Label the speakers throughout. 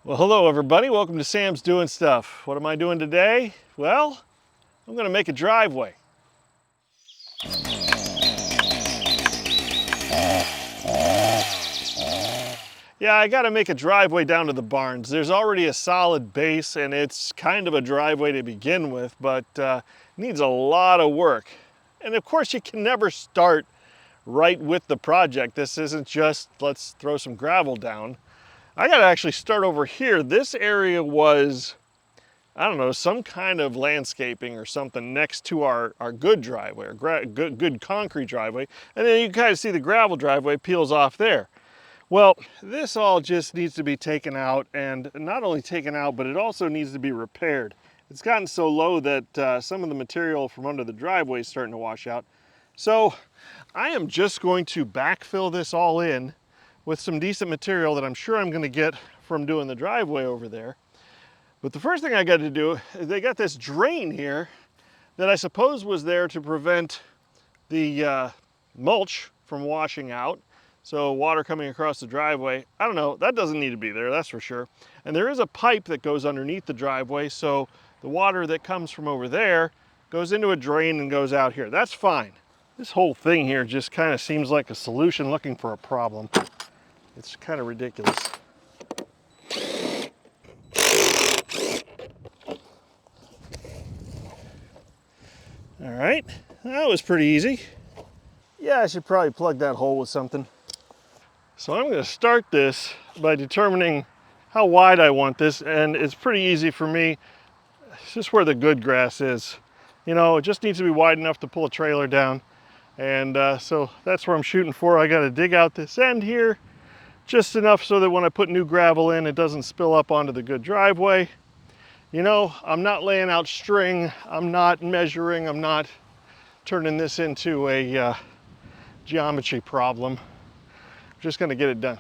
Speaker 1: Well, hello everybody. Welcome to Sam's Doing Stuff. What am I doing today? Well, I'm going to make a driveway. Yeah, I got to make a driveway down to the barns. There's already a solid base and it's kind of a driveway to begin with, but needs a lot of work. And of course you can never start right with the project. This isn't just let's throw some gravel down. I got to actually start over here. This area was, I don't know, some kind of landscaping or something next to our good driveway, our good concrete driveway. And then you kind of see the gravel driveway peels off there. Well, this all just needs to be taken out, and not only taken out, but it also needs to be repaired. It's gotten so low that some of the material from under the driveway is starting to wash out. So I am just going to backfill this all in with some decent material that I'm sure I'm going to get from doing the driveway over there. But the first thing I got to do is they got this drain here that I suppose was there to prevent the mulch from washing out. So water coming across the driveway, I don't know, that doesn't need to be there, that's for sure. And there is a pipe that goes underneath the driveway, so the water that comes from over there goes into a drain and goes out here. That's fine. This whole thing here just kind of seems like a solution looking for a problem. It's kind of ridiculous. All right, that was pretty easy. Yeah, I should probably plug that hole with something. So I'm going to start this by determining how wide I want this, and it's pretty easy for me. It's just where the good grass is. You know, it just needs to be wide enough to pull a trailer down. And so that's where I'm shooting for. I got to dig out this end here just enough so that when I put new gravel in, it doesn't spill up onto the good driveway. You know, I'm not laying out string, I'm not measuring, I'm not turning this into a geometry problem. I'm just going to get it done.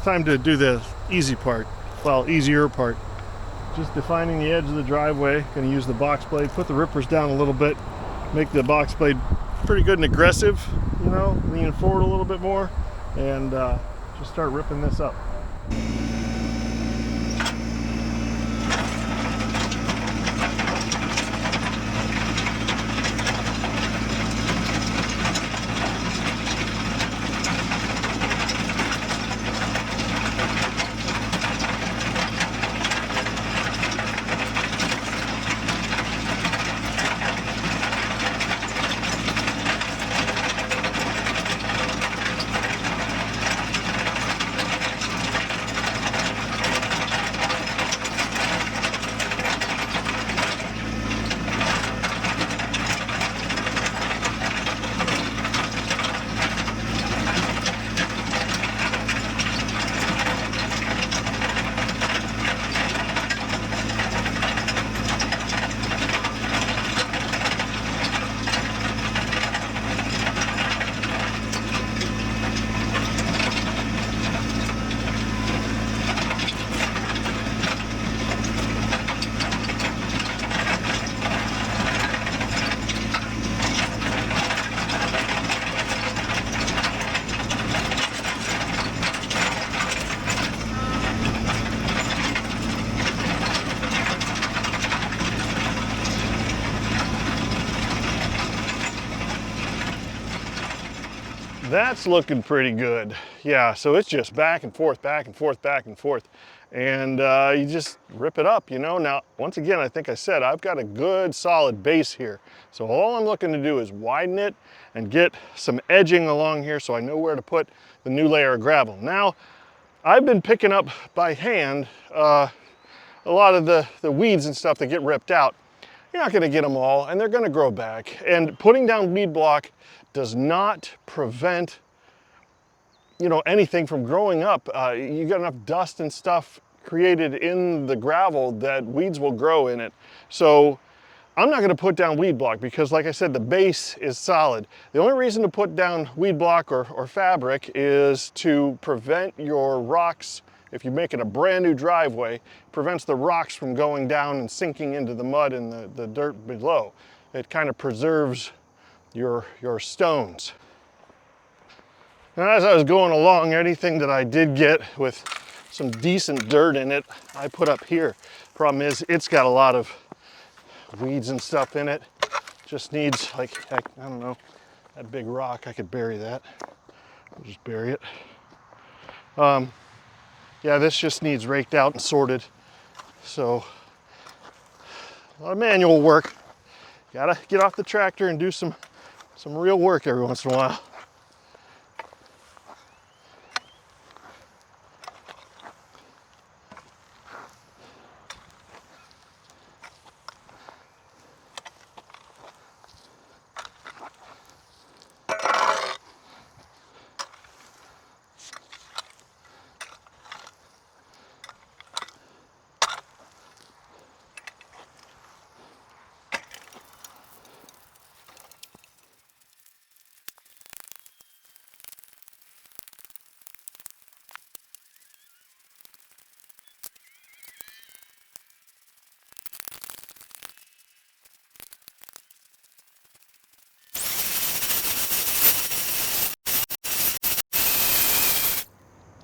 Speaker 1: Time to do the easy part, well, easier part. Just defining the edge of the driveway. Going to use the box blade, put the rippers down a little bit, make the box blade pretty good and aggressive, you know, leaning forward a little bit more, and just start ripping this up. That's looking pretty good. Yeah, so it's just back and forth, back and forth, back and forth. And you just rip it up, you know. Now, once again, I think I said I've got a good solid base here. So all I'm looking to do is widen it and get some edging along here so I know where to put the new layer of gravel. Now, I've been picking up by hand a lot of the weeds and stuff that get ripped out. You're not gonna get them all, and they're gonna grow back. And putting down weed block does not prevent, you know, anything from growing up. You got enough dust and stuff created in the gravel that weeds will grow in it. So I'm not gonna put down weed block because, like I said, the base is solid. The only reason to put down weed block or fabric is to prevent your rocks. If you're making a brand new driveway, prevents the rocks from going down and sinking into the mud and the dirt below. It kind of preserves your stones. Now, as I was going along, anything that I did get with some decent dirt in it, I put up here. Problem is, it's got a lot of weeds and stuff in it. Just needs, like, heck, I don't know, that big rock, I could bury that. I'll just bury it. Yeah, this just needs raked out and sorted. So, a lot of manual work. Gotta get off the tractor and do some real work every once in a while.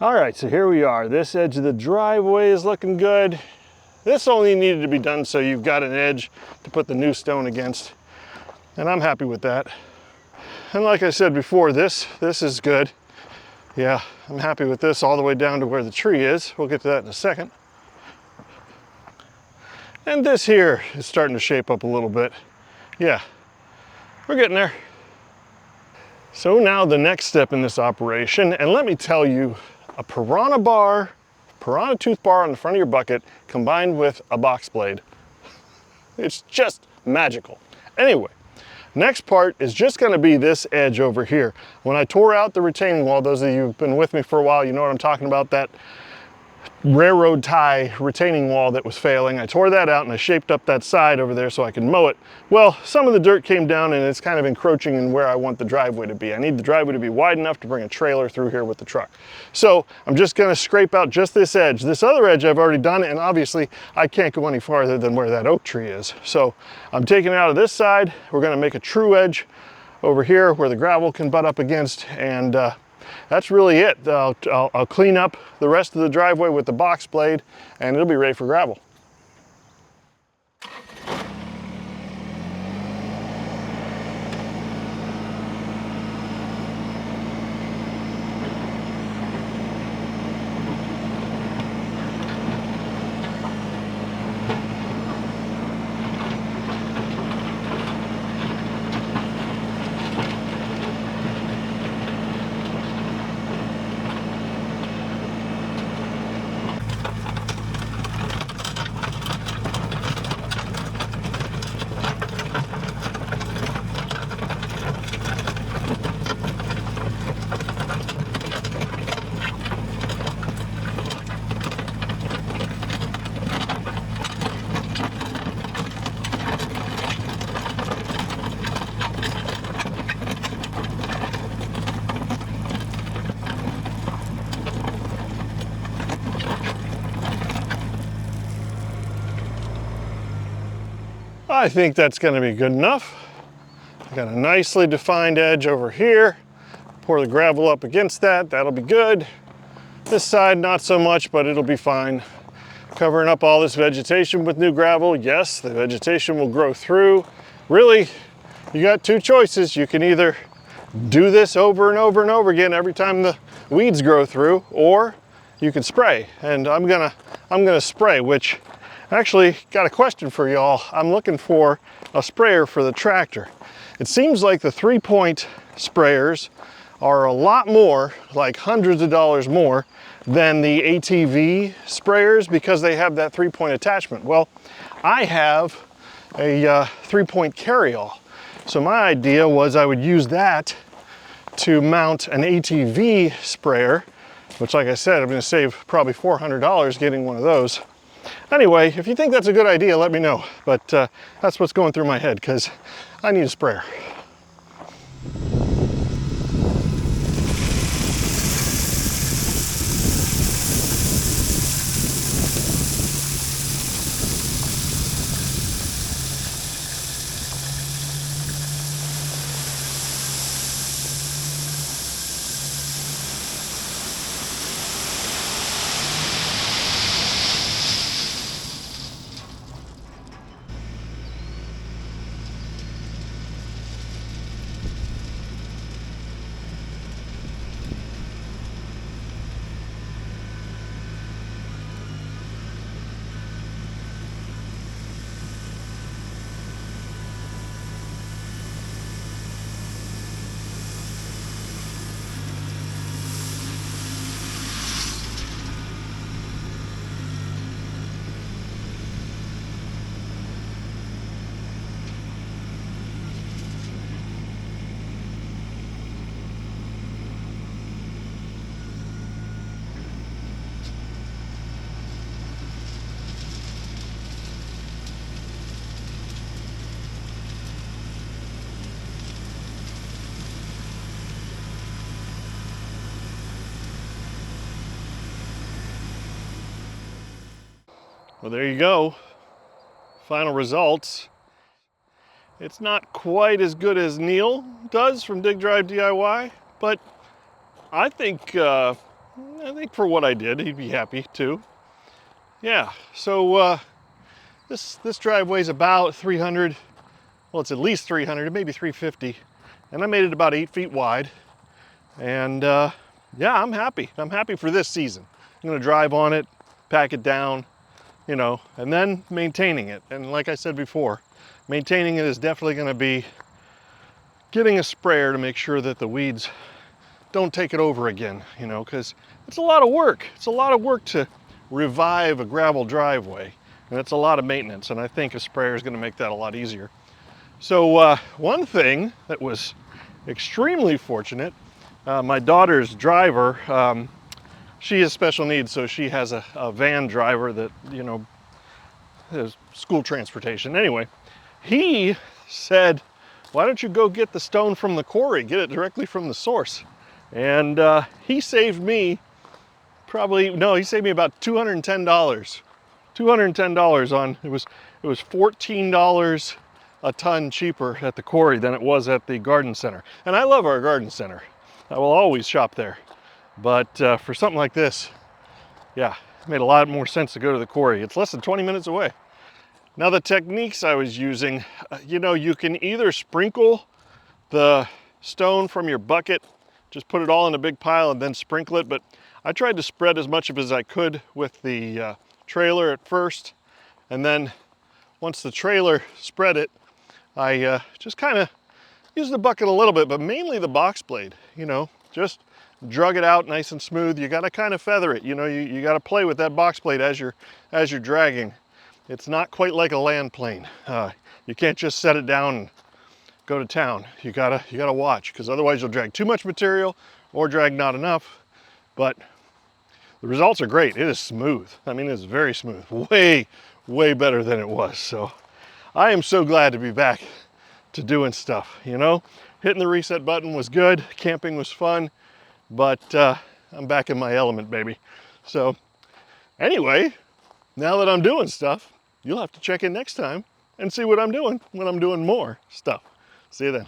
Speaker 1: All right, so here we are. This edge of the driveway is looking good. This only needed to be done so you've got an edge to put the new stone against. And I'm happy with that. And like I said before, this is good. Yeah, I'm happy with this all the way down to where the tree is. We'll get to that in a second. And this here is starting to shape up a little bit. Yeah, we're getting there. So now the next step in this operation, and let me tell you, a piranha tooth bar on the front of your bucket combined with a box blade. It's just magical. Anyway, next part is just gonna be this edge over here. When I tore out the retaining wall, those of you who've been with me for a while, you know what I'm talking about, that railroad tie retaining wall that was failing. I tore that out and I shaped up that side over there so I could mow it. Well, some of the dirt came down and it's kind of encroaching in where I want the driveway to be. I need the driveway to be wide enough to bring a trailer through here with the truck. So I'm just gonna scrape out just this edge. This other edge I've already done, and obviously I can't go any farther than where that oak tree is. So I'm taking it out of this side. We're gonna make a true edge over here where the gravel can butt up against, and that's really it. I'll clean up the rest of the driveway with the box blade and it'll be ready for gravel. I think that's going to be good enough. I got a nicely defined edge over here. Pour the gravel up against that, that'll be good. This side, not so much, but it'll be fine. Covering up all this vegetation with new gravel, yes, the vegetation will grow through. Really, you got two choices. You can either do this over and over and over again every time the weeds grow through, or you can spray. And I'm gonna spray, which actually got a question for y'all. I'm looking for a sprayer for the tractor. It seems like the 3-point sprayers are a lot more, like hundreds of dollars more than the ATV sprayers because they have that 3-point attachment. Well, I have a 3-point carryall. So my idea was I would use that to mount an ATV sprayer, which, like I said, I'm gonna save probably $400 getting one of those. Anyway, if you think that's a good idea, let me know. But that's what's going through my head because I need a sprayer. Well, there you go. Final results. It's not quite as good as Neil does from Dig Drive DIY, but I think for what I did, he'd be happy too. Yeah. So this driveway's about 300. Well, it's at least 300, maybe 350, and I made it about 8 feet wide. And yeah, I'm happy. I'm happy for this season. I'm gonna drive on it, pack it down, you know, and then maintaining it. And like I said before, maintaining it is definitely going to be getting a sprayer to make sure that the weeds don't take it over again, you know, because it's a lot of work. It's a lot of work to revive a gravel driveway, and it's a lot of maintenance, and I think a sprayer is going to make that a lot easier. So one thing that was extremely fortunate, my daughter's driver, she has special needs, so she has a van driver that, you know, has school transportation. Anyway, he said, why don't you go get the stone from the quarry, get it directly from the source? And he saved me he saved me about $210. $210 on, it was $14 a ton cheaper at the quarry than it was at the garden center. And I love our garden center. I will always shop there. But for something like this, yeah, it made a lot more sense to go to the quarry. It's less than 20 minutes away. Now the techniques I was using, you know, you can either sprinkle the stone from your bucket, just put it all in a big pile and then sprinkle it, but I tried to spread as much of it as I could with the trailer at first, and then once the trailer spread it, I just kind of used the bucket a little bit, but mainly the box blade, you know, just drug it out nice and smooth. You got to kind of feather it, you know, you got to play with that box blade as you're dragging. It's not quite like a land plane. You can't just set it down and go to town. You gotta watch, because otherwise you'll drag too much material or drag not enough. But the results are great. It is smooth. I mean, it's very smooth. Way better than it was. So I am so glad to be back to doing stuff, you know. Hitting the reset button was good. Camping was fun. But I'm back in my element, baby. So anyway, now that I'm doing stuff, you'll have to check in next time and see what I'm doing when I'm doing more stuff. See you then.